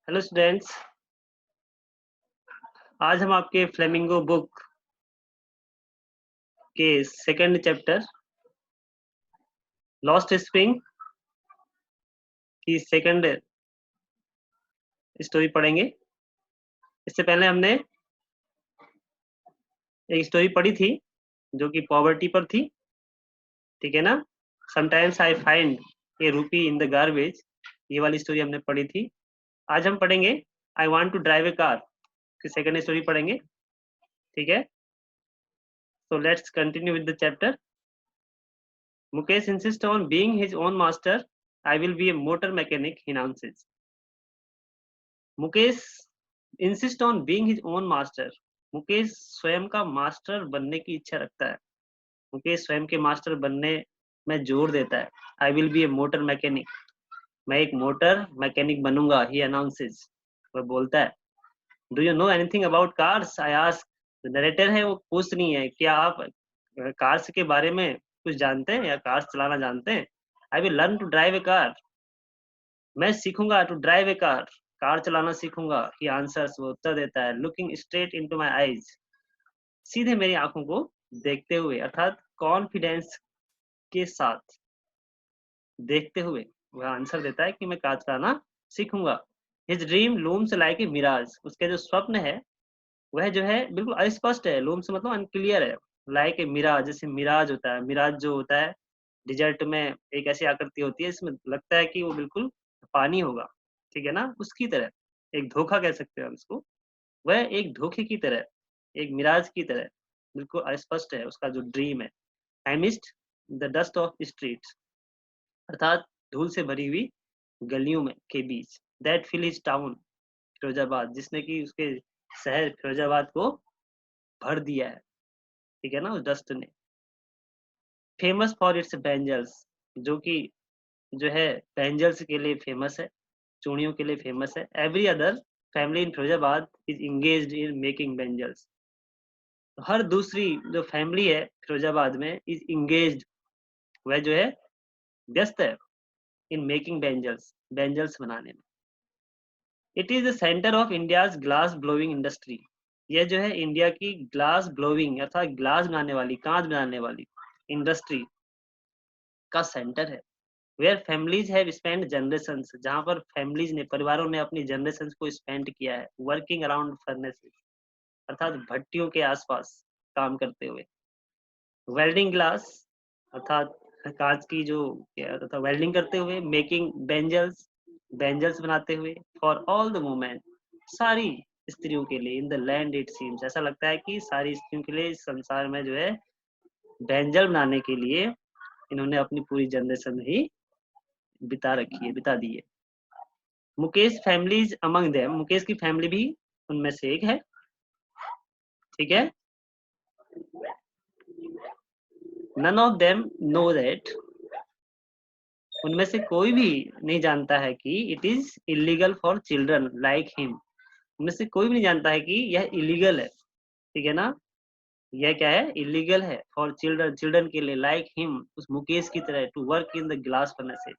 Hello students. आज हम आपके फ्लेमिंगो बुक के सेकंड चैप्टर लॉस्ट स्प्रिंग की सेकंड स्टोरी पढ़ेंगे। इससे पहले हमने एक स्टोरी पढ़ी थी जो कि पॉवर्टी पर थी, ठीक है ना। समटाइम्स आई फाइंड ए रूपी इन द गार्बेज, ये वाली स्टोरी हमने पढ़ी थी। आज हम पढ़ेंगे I want to drive a car की सेकंड स्टोरी पढ़ेंगे, ठीक है। So let's continue with the chapter. Mukesh insist on being his own master. I will be a motor mechanic, he announces. Mukesh insist on being his own master. Mukesh स्वयं का master बनने की इच्छा रखता है। मुकेश स्वयं के मास्टर बनने में जोर देता है। आई will be a motor mechanic, मैं एक मोटर मैकेनिक बनूंगा, ही अनाउंसेस, वह बोलता है। Do you know anything about cars, I ask. Narrator है वो पूछ रही है, क्या आप कार्स के बारे में कुछ जानते हैं या कार्स चलाना जानते हैं। I will learn to drive a car, मैं सीखूंगा to drive a car, car चलाना सीखूंगा। ही आंसर्स, वो उत्तर देता है, looking straight into my eyes, सीधे मेरी आंखों को देखते हुए, अर्थात कॉन्फिडेंस के साथ देखते हुए वह आंसर देता है कि मैं कार चलाना सीखूंगा। His dream looms like a mirage, उसके जो स्वप्न है वह जो है बिल्कुल अस्पष्ट है। लूम्स मतलब अनक्लियर है। लाइक ए मिराज, जैसे मिराज होता है, मिराज जो होता है डिजर्ट में, एक ऐसी आकृति होती है इसमें लगता है कि वो बिल्कुल पानी होगा, ठीक है ना, उसकी तरह। एक धोखा कह सकते हैं हम इसको। वह एक धोखे की तरह, एक मिराज की तरह बिल्कुल अस्पष्ट है उसका जो ड्रीम है। I missed the dust of streets, अर्थात धूल से भरी हुई गलियों में के बीच। That fill his town, Firozabad, जिसने कि उसके शहर फिरोजाबाद को भर दिया है, ठीक है ना, उस डस्ट ने। फेमस फॉर इट्स बैंजल्स, जो कि जो है बैंजल्स के लिए फेमस है, चूड़ियों के लिए फेमस है। Every other family in Firozabad is engaged in making bangles, हर दूसरी जो फैमिली है फिरोजाबाद में इज इंगेज्ड, वह जो है व्यस्त है इन मेकिंग बैंजल्स, बैंजल्स बनाने में। It is the centre of India's glass blowing industry, यह जो है इंडिया की ग्लास ब्लोइंग अर्थात ग्लास बनाने वाली, कांच बनाने वाली इंडस्ट्री का सेंटर है। Where families have spend generations, जहाँ पर फैमिलीज ने, परिवारों ने अपनी जनरेशंस को स्पेंड किया है वर्किंग अराउंड फर्नेसेस, अर्थात भट्टियों के आसपास काम करते हुए। वेल्डिंग ग्लास, अर्थात कांच की जो अर्थात वेल्डिंग करते हुए। मेकिंग बेंजल्स, बेंजल्स बनाते हुए। फॉर ऑल द वुमेन, सारी स्त्रियों के लिए। In the land it seems, ऐसा लगता है कि सारी स्त्रियों के लिए इस संसार में जो है बेंजल बनाने के लिए इन्होंने अपनी पूरी जनरेशन ही बिता रखी है, बिता दी है। Mukesh families among them, Mukesh की फैमिली भी उनमें से एक है, ठीक है। None of them know that, उनमें से कोई भी नहीं जानता है कि it is illegal for children like him, उनमें से कोई भी नहीं जानता है कि यह इलीगल है, ठीक है ना। यह क्या है, इलीगल है फॉर चिल्ड्रन, चिल्ड्रन के लिए, लाइक हिम, उस मुकेश की तरह, to work in the glass furnaces,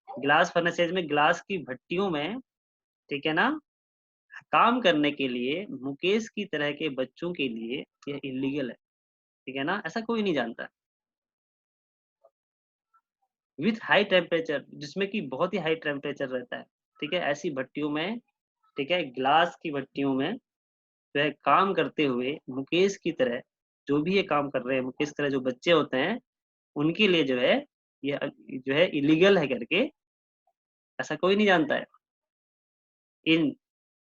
glass furnaces में, ग्लास की भट्टियों में, ठीक है ना, काम करने के लिए मुकेश की तरह के बच्चों के लिए यह इलीगल है, ठीक है ना, ऐसा कोई नहीं जानता। विथ हाई टेम्परेचर, जिसमें कि बहुत ही हाई टेम्परेचर रहता है, ठीक है, ऐसी भट्टियों में, ठीक है, ग्लास की भट्टियों में वह काम करते हुए मुकेश की तरह, जो भी ये काम कर रहे हैं मुकेश की तरह जो बच्चे होते हैं, उनके लिए जो है ये जो है इलीगल है करके ऐसा कोई नहीं जानता है। इन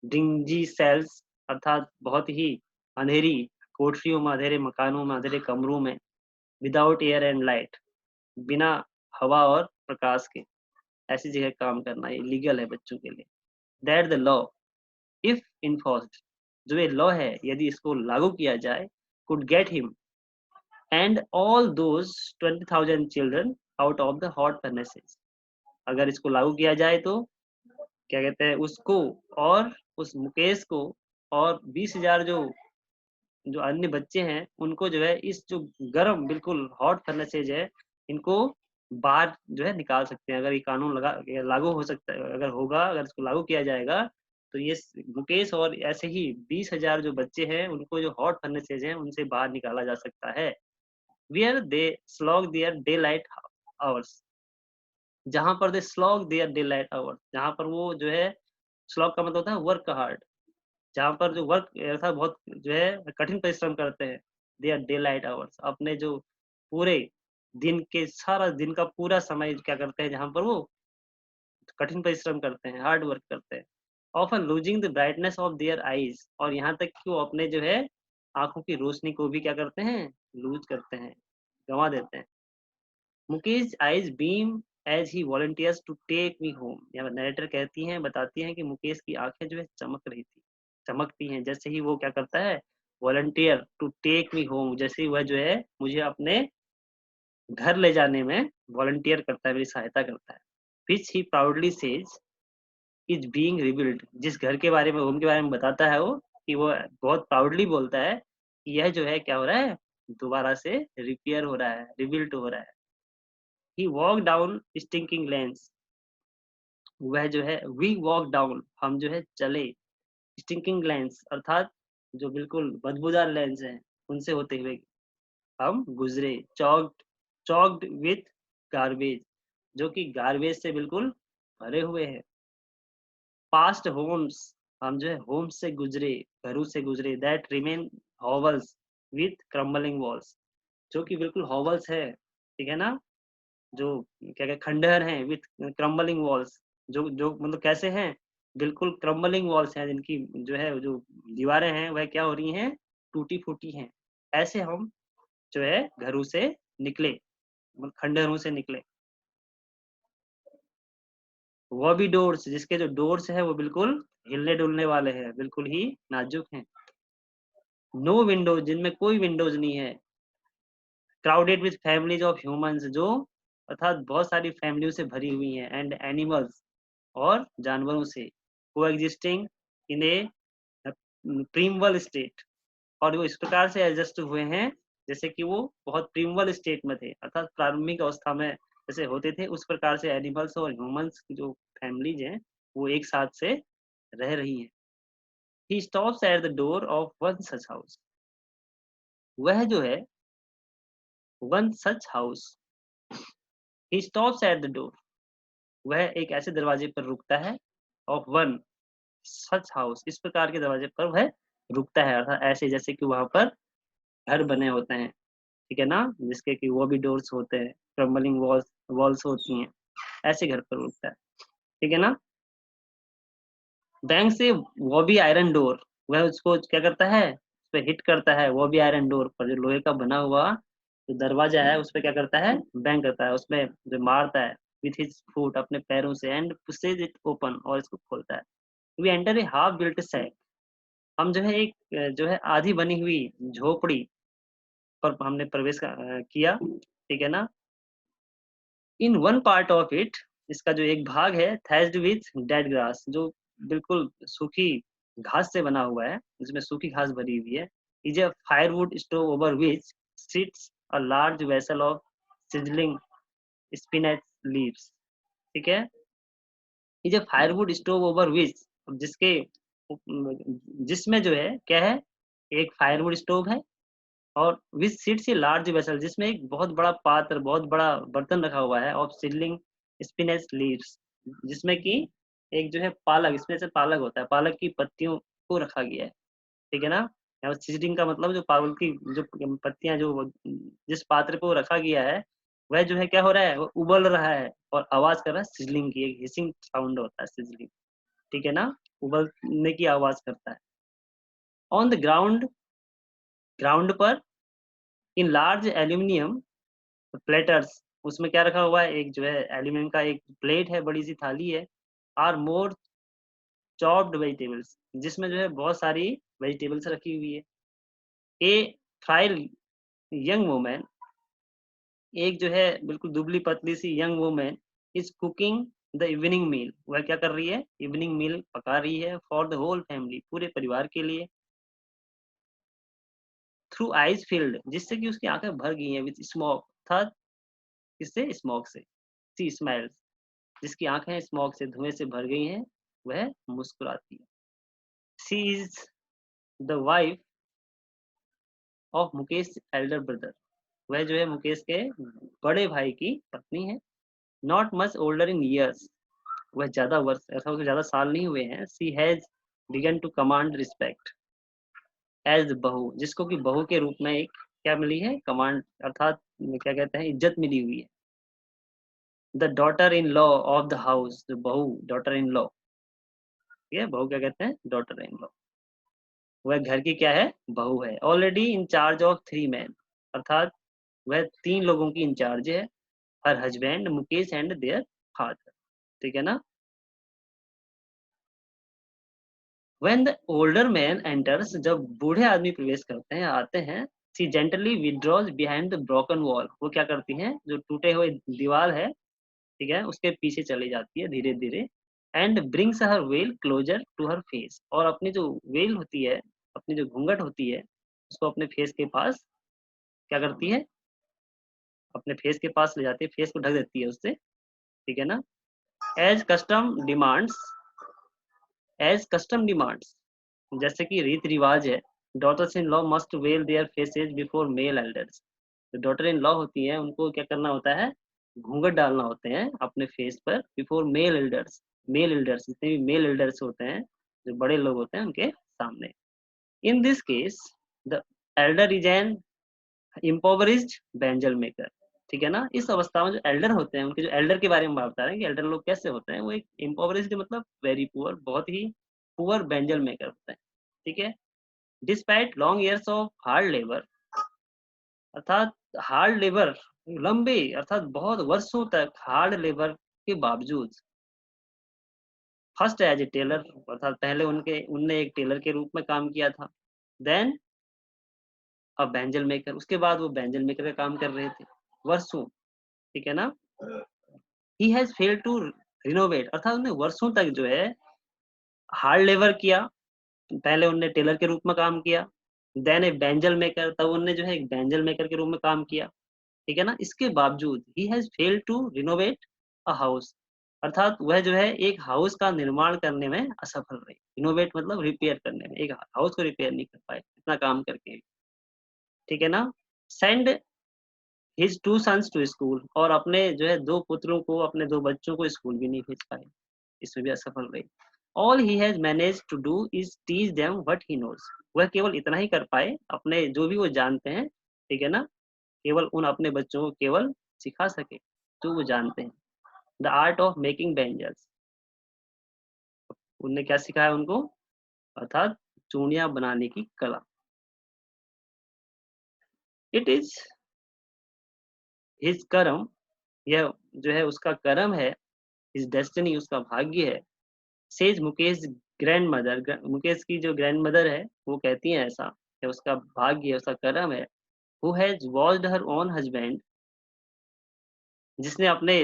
डिंजी सेल्स, अर्थात बहुत ही अंधेरी कोठरियों में, अंधेरे मकानों में, अंधेरे कमरों में। विदाउट एयर एंड लाइट, बिना हवा और प्रकाश के ऐसी जगह काम करना इलीगल है बच्चों के लिए। That the law if enforced, जो ये लॉ है यदि इसको लागू किया जाए, could get him and all those 20,000 children out of the hot furnaces, अगर इसको लागू किया जाए तो क्या कहते हैं उसको, और उस मुकेश को, और 20,000 जो जो अन्य बच्चे हैं उनको जो है इस जो गर्म बिल्कुल हॉट फर्नेसेज है, इनको बाहर जो है निकाल सकते हैं। अगर ये कानून लागू हो सकता है, अगर होगा, अगर इसको लागू किया जाएगा तो ये मुकेश और ऐसे ही 20,000 जो बच्चे हैं उनको जो हॉट फर्नेसेज हैं उनसे बाहर निकाला जा सकता है। Where they slog their daylight hours, जहाँ पर they slog their daylight hours, जहाँ पर वो जो है स्लॉग का मतलब होता है वर्क हार्ड, जहाँ पर जो वर्क ऐसा बहुत जो है कठिन परिश्रम करते हैं, देयर डे लाइट आवर्स, अपने जो पूरे दिन के सारा दिन का पूरा समय क्या करते हैं जहाँ पर वो कठिन परिश्रम करते हैं, हार्ड वर्क करते हैं। Often losing the brightness of their eyes, और यहाँ तक कि वो अपने जो है आँखों की रोशनी को भी क्या करते हैं, लूज़ करते हैं, गँवा देते हैं। Mukesh eyes beam as he volunteers to take me home, यहाँ नैरेटर कहती हैं, बताती हैं कि मुकेश की आँखें जो है चमक रही थी, चमकती हैं जैसे ही वो क्या करता है, volunteer to take me home, जैसे ही वह जो है मुझे अपने घर ले जाने में वॉलंटियर करता है, मेरी सहायता करता है। Which he proudly says is being rebuild, जिस घर के बारे में, होम के बारे में बताता है वो, कि वो बहुत प्राउडली बोलता है कि यह जो है क्या हो रहा है, दोबारा से रिपेयर हो रहा है, रिबिल्ट हो रहा है। ही वॉक डाउन स्टिंकिंग लेन्स, वह जो है वी वॉक डाउन, हम जो है चले, स्टिंकिंग लेन्स अर्थात जो बिल्कुल बदबूदार लेन्स हैं, उनसे होते हुए हम गुज़रे। चॉक्ड विथ गार्बेज, जो कि गार्बेज से बिल्कुल भरे हुए हैं। पास्ट होम्स, हम जो है होम से गुजरे, घरों से गुजरे, that remain hovels with crumbling walls, जो कि बिल्कुल हॉवल्स है, ठीक है ना? जो क्या कहते खंडहर हैं विथ क्रम्बलिंग वॉल्स, जो जो मतलब कैसे हैं? बिल्कुल क्रम्बलिंग वॉल्स हैं, जिनकी जो है जो दीवारें हैं वह क्या हो रही हैं? टूटी-फूटी हैं। ऐसे हम जो है घरों से निकले, मतलब खंडहरों से निकले। वो भी डोर्स, जिसके जो डोर्स हैं वो बिल्कुल हिलने-डुलने वाले हैं, बिल्कुल ही नाज़ुक हैं। नो विंडोज़, जिनमें कोई विंडोज़ नहीं है। Crowded with families of humans, जो अर्थात बहुत सारी फैमिलियों से भरी हुई हैं, एंड एनिमल्स, और जानवरों से, कोएग्जिस्टिंग इन ए प्रिमल स्टेट, और वो इस प्रकार से एडजस्ट हुए हैं जैसे कि वो बहुत प्रिमल स्टेट में थे, अर्थात प्रारंभिक अवस्था में जैसे होते थे, उस प्रकार से एनिमल्स और ह्यूमन्स की जो फैमिलीज़ हैं, वो एक साथ से रह रही हैं। He stops at the door of one such house, वह जो है one such house, he stops at the door, वह एक ऐसे दरवाजे पर रुकता है, ऑफ वन सच हाउस, इस प्रकार के दरवाजे पर वह रुकता है, अर्थात ऐसे जैसे कि वहाँ पर घर बने होते हैं, ठीक है ना? जिसके कि वो भी डोर्स होते हैं, क्रम्बलिंग वॉल्स वॉल्स होती हैं, ऐसे घर पर रुकता है, ठीक है ना? बैंक से वो भी आयरन डोर, वह उसको क्या करता है, उसपे हिट करता है, वो भी आयरन डोर पर, जो लोहे का बना हुआ जो दरवाजा है, उसपे क्या करता है, बैंग करता है, उसमें जो मारता है विथ हिज फुट, अपने पैरों से, एंड पुशेज इट ओपन, और इसको खोलता है। We enter a half built shack, हम जो है एक जो है आधी बनी हुई झोपड़ी पर हमने प्रवेश किया, ठीक है ना? In one part of it, इसका जो एक भाग है, थैच्ड विथ डेड ग्रास, जो बिल्कुल सूखी घास से बना हुआ है, जिसमें सूखी घास भरी हुई है। Is a firewood stove over which sits a large vessel of sizzling spinach leaves, ठीक है? Is a firewood stove over which, जिसके जिसमें जो है क्या है, एक फायरवुड स्टोव है, और विच सिट्स ए लार्ज वेसल, जिसमें एक बहुत बड़ा पात्र, बहुत बड़ा बर्तन रखा हुआ है, ऑफ सिडलिंग स्पिनच लीव्स, जिसमें कि एक जो है पालक, इसमें से पालक होता है, पालक की पत्तियों को रखा गया है, ठीक है ना? यहाँ सीजलिंग का मतलब जो पालक की जो पत्तियाँ जो जिस पात्र पे वो रखा गया है, वह जो है क्या हो रहा है, वो उबल रहा है और आवाज़ कर रहा है सिजलिंग की, एक हिसिंग साउंड होता है सिजलिंग, ठीक है ना? उबलने की आवाज़ करता है। ऑन द ग्राउंड, ग्राउंड पर, इन लार्ज एल्यूमीनियम प्लेटर्स, उसमें क्या रखा हुआ है, एक जो है एल्यूमीनियम का एक प्लेट है, बड़ी सी थाली है, आर मोर चॉप्ड वेजिटेबल्स, जिसमें जो है बहुत सारी वेजिटेबल्स रखी हुई है। ए फ्राइल यंग वुमन, एक जो है बिल्कुल दुबली-पतली सी young woman is cooking the evening meal, वह क्या कर रही है, इवनिंग मील पका रही है, फॉर द होल फैमिली, पूरे परिवार के लिए। थ्रू आइज़ फील्ड, जिससे कि उसकी आँखें भर गई हैं विथ स्मोक, अर्थात किससे, स्मोक से। शी स्माइल्स, जिसकी आँखें स्मॉग से, धुएँ से भर गई हैं, वह मुस्कुराती है। She is the wife of Mukesh Elder brother. वह जो है मुकेश के बड़े भाई की पत्नी है। Not much older in years, वह ज्यादा वर्ष ऐसा उसके ज्यादा साल नहीं हुए हैं। She has begun to command respect as बहू, जिसको कि बहू के रूप में एक क्या मिली है, कमांड, अर्थात क्या कहते हैं, इज्जत मिली हुई है। The daughter in law of the house, जो बहू, डॉटर इन लॉ, ये बहू क्या कहते हैं, डॉटर इन लॉ। वह घर की क्या है, बहू है। Already in charge of 3 man, अर्थात वह 3 लोगों की इंचार्ज है। हर husband Mukesh and their father, ठीक है ना। When the older man enters, जब बूढ़े आदमी प्रवेश करते हैं, आते हैं, she gently withdraws behind the broken wall, वो क्या करती हैं, जो टूटे हुए दीवार है, ठीक है, उसके पीछे चली जाती है धीरे धीरे। And brings her veil closer to her face, और अपनी जो वेल होती है, अपनी जो घूंघट होती है, उसको अपने फेस के पास क्या करती है, अपने फेस के पास ले जाती है, फेस को ढक देती है उससे, ठीक है ना। As custom demands, as custom demands, जैसे कि रीत रिवाज है, daughters in law must veil their faces before male elders, जो डॉटर इन लॉ होती है उनको क्या करना होता है, घूंघट डालना होते हैं अपने फेस पर, before male elders, male elders जितने भी मेल एल्डर्स होते हैं, जो बड़े लोग होते हैं उनके सामने। In this case the elder is an impoverished bangle maker, ठीक है ना। इस अवस्था में जो एल्डर होते हैं, उनके जो एल्डर के बारे में बात बता रहे हैं कि एल्डर लोग कैसे होते हैं, वो एक इम्पोवरिज्ड मतलब वेरी पुअर, बहुत ही पुअर बैंजल मेकर होते हैं, ठीक है। Despite long years of hard labour, अर्थात हार्ड लेबर, लंबे अर्थात बहुत वर्षों तक हार्ड लेबर के बावजूद, फर्स्ट एज ए टेलर, अर्थात पहले उनके उनने एक टेलर के रूप में काम किया था। देन अब बैंजल मेकर, उसके बाद वो बैंजल मेकर का काम कर रहे थे वर्षों, ठीक है ना। He has failed to renovate, अर्थात उन्होंने वर्षों तक जो है हार्ड लेबर किया, पहले उनने टेलर के रूप में काम किया। देन ए बैंजल मेकर, तब उनने जो है एक बैंजल मेकर के रूप में काम किया, ठीक है ना। इसके बावजूद he has failed to renovate a house, अर्थात वह जो है एक हाउस का निर्माण करने में असफल रही। रिनोवेट मतलब रिपेयर करने में, एक हाउस को रिपेयर नहीं कर पाए इतना काम करके, ठीक है ना। Send his 2 sons to school, और अपने जो है 2 पुत्रों को, अपने 2 बच्चों को स्कूल भी नहीं भेज पाए, इसमें भी असफल रही। All he has manage to do is teach them what he knows, वह केवल इतना ही कर पाए, अपने जो भी वो जानते हैं, ठीक है ना, केवल उन अपने बच्चों को केवल सिखा सके जो वो जानते हैं। द आर्ट ऑफ मेकिंग बैंजल्स, उनने क्या सिखाया उनको, अर्थात चूड़ियां बनाने की कला। इट इज हिज कर्म, यह जो है उसका कर्म है, हिज डेस्टिनी, उसका भाग्य है। Says Mukesh grand mother, Mukesh की जो ग्रैंड मदर है वो कहती है ऐसा, कि उसका भाग्य है, उसका कर्म है। Who has watched her own husband, जिसने अपने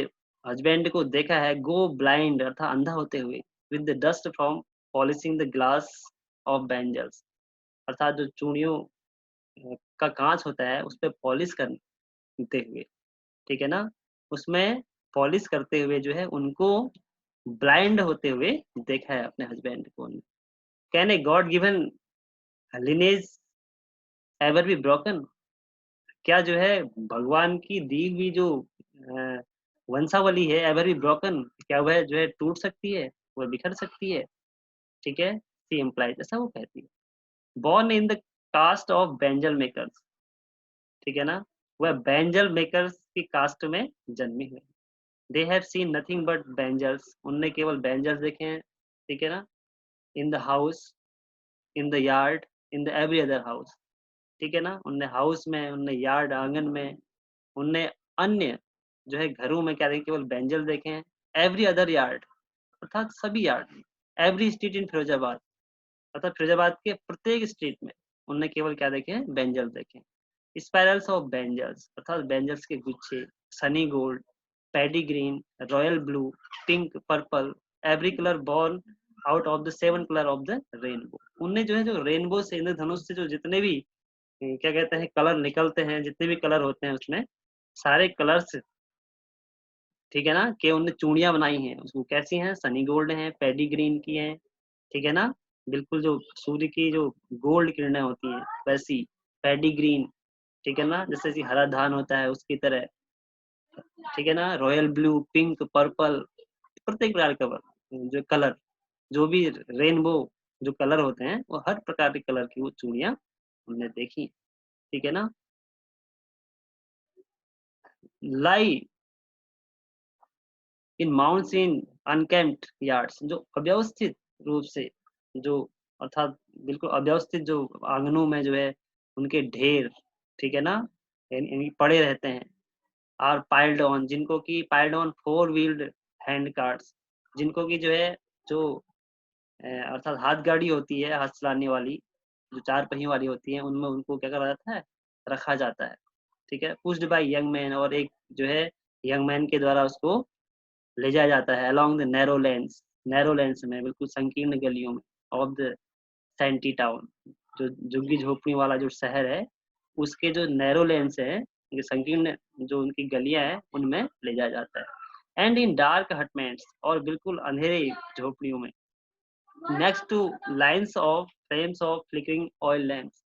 हस्बैंड को देखा है, गो ब्लाइंड अर्थात अंधा होते हुए, with the dust from polishing the glass of bangles, अर्थात जो चूड़ियों का कांच होता है उस पे पॉलिश करते हुए, ठीक है ना, उसमें पॉलिश करते हुए जो है उनको ब्लाइंड होते हुए देखा है अपने हस्बैंड को। Can a god given lineage ever be broken, क्या जो है भगवान की दी हुई जो अ, वंशावली है एवर बी ब्रोकन, क्या वह जो है टूट सकती है, वह बिखर सकती है, ठीक है। सी इम्प्लाइज, ऐसा वो कहती है। Born in the caste of bangle makers, ठीक है ना, वह बैंजल मेकर्स की कास्ट में जन्मी हुई। They have seen nothing but bangles, उनने केवल बैंजल्स देखे हैं, ठीक है ना। In the house, in the yard, in the every other house, ठीक है ना, उनने हाउस में, उनने यार्ड आंगन में, उनने अन्य जो है घरों में क्या देखे, केवल बैंजल देखे हैं। एवरी अदर यार्ड, अर्थात सभी यार्ड में। एवरी स्ट्रीट इन फिरोजाबाद, अर्थात फिरोजाबाद के प्रत्येक स्ट्रीट में उनने केवल क्या देखे हैं, बैंजल देखे हैं। स्पाइरल्स ऑफ बैंजल्स, अर्थात बैंजल्स के गुच्छे, Sunny gold, paddy green, royal blue, pink, purple, every colour born out of the 7 colour of the rainbow, उनने जो है जो रेनबो से, इंद्रधनुष से जो जितने भी क्या कहते हैं कलर निकलते हैं, जितने भी कलर होते हैं उसमें, सारे कलर्स, ठीक है ना, कि उनने चूड़ियां बनाई हैं, उसको कैसी हैं, सनी गोल्ड हैं, पैडी ग्रीन की हैं, ठीक है ना। बिल्कुल जो सूर्य की जो गोल्ड किरणें होती हैं वैसी, पैडी ग्रीन, ठीक है ना, जैसे कि हरा धान होता है उसकी तरह, ठीक है ना, रॉयल ब्लू, पिंक, पर्पल, प्रत्येक प्रकार का जो कलर, जो भी रेनबो जो कलर होते हैं वो हर प्रकार के कलर की वो चूड़ियां हमने देखी, ठीक है ना। लाई इन माउंट्स इन अनकेम्प्ड यार्ड्स, जो अव्यवस्थित रूप से, जो अर्थात बिल्कुल अव्यवस्थित जो आंगनों में जो है उनके ढेर, ठीक है ना, यानी पड़े रहते हैं। आर पाइल्ड ऑन, जिनको कि piled on four wheeled hand carts, जिनको कि जो है जो अर्थात हाथ गाड़ी होती है, हाथ चलाने वाली, जो चार पहियों वाली होती है, उनमें उनको क्या करा जाता है, रखा जाता है, ठीक है, पुश्ड बाय यंग मैन, और एक जो है यंग मैन के द्वारा उसको ले जाया जाता है अलोंग द नैरो लेंस में, बिल्कुल संकीर्ण गलियों में, ऑफ द सैंटी टाउन, जो झुग्गी झोपड़ी वाला जो शहर है, उसके जो नैरो लेंस है, ये संकीर्ण जो उनकी गलियां हैं उनमें ले जाया जाता है। एंड इन डार्क हटमेंट्स, और बिल्कुल अंधेरे झोपड़ियों में, next two lines of frames of flickering oil lamps,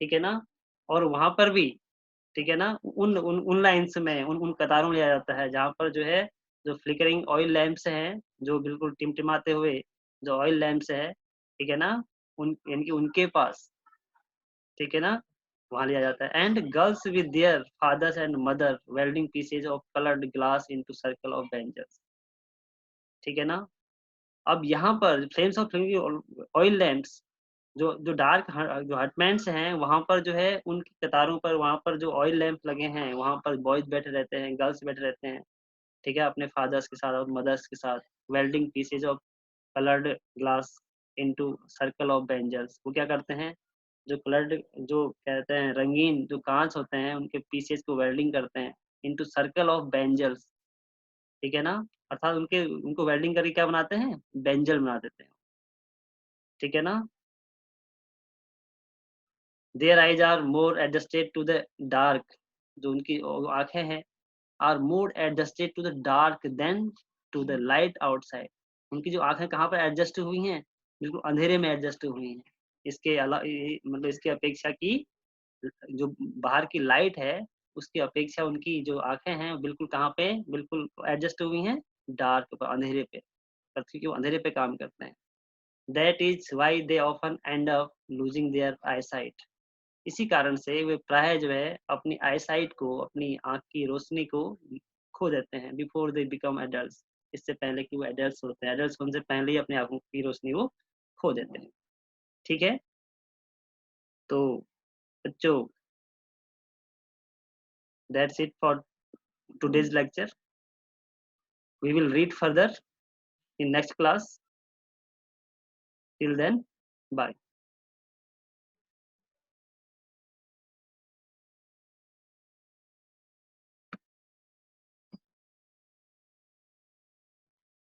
ठीक है ना, और वहां पर भी, ठीक है ना, उन उन उन लाइन्स में, उन कतारों में लिया जाता है जहाँ पर जो है जो फ्लिकरिंग ऑयल लैंप्स हैं, जो बिल्कुल टिमटिमाते हुए जो ऑयल लैंप्स है, ठीक है ना, उन यानी कि उनके पास, ठीक है ना, वहां लिया जाता है। And girls with their fathers and mother welding pieces of coloured glass into circle of benches, ठीक है ना। अब यहाँ पर फ्लेम्स ऑफ ऑयल लैंप्स, जो जो डार्क जो हटमेंट्स हैं वहां पर जो है उनकी कतारों पर, वहां पर जो ऑयल लैंप लगे हैं वहां पर बॉयज बैठे रहते हैं, गर्ल्स बैठे रहते हैं, ठीक है, अपने फादर्स के साथ और मदर्स के साथ, welding pieces of coloured glass into circle of bangles, वो क्या करते हैं, जो कलर्ड, जो कहते हैं रंगीन जो कांच होते हैं उनके पीसेज को वेल्डिंग करते हैं इनटू सर्कल ऑफ बेंजल्स, ठीक है ना, अर्थात उनके उनको वेल्डिंग करके क्या बनाते हैं, बेंजल बना देते हैं, ठीक है ना। Their eyes are more adjusted to the dark, जो उनकी आंखें हैं, are more adjusted to the dark than to the light outside, उनकी जो आंखें कहाँ पर एडजस्ट हुई हैं, बिल्कुल अंधेरे में एडजस्ट हुई हैं, इसके अलावा मतलब इसके अपेक्षा की जो बाहर की लाइट है उसकी अपेक्षा उनकी जो आंखें हैं बिल्कुल कहाँ पे, बिल्कुल एडजस्ट हुई हैं डार्क पर, अंधेरे पे, पृथ्वी के अंधेरे पे काम करते हैं। That is why they often end up losing their eyesight, इसी कारण से वे प्राय जो है अपनी आई साइट को, अपनी आंख की रोशनी को खो देते हैं, बिफोर दे बिकम एडल्ट, इससे पहले कि वो एडल्ट होते हैं, एडल्ट होने से पहले ही अपनी आंखों की रोशनी वो खो देते हैं, ठीक है। तो बच्चों, that's it for today's lecture. We will read further in next class. Till then, bye.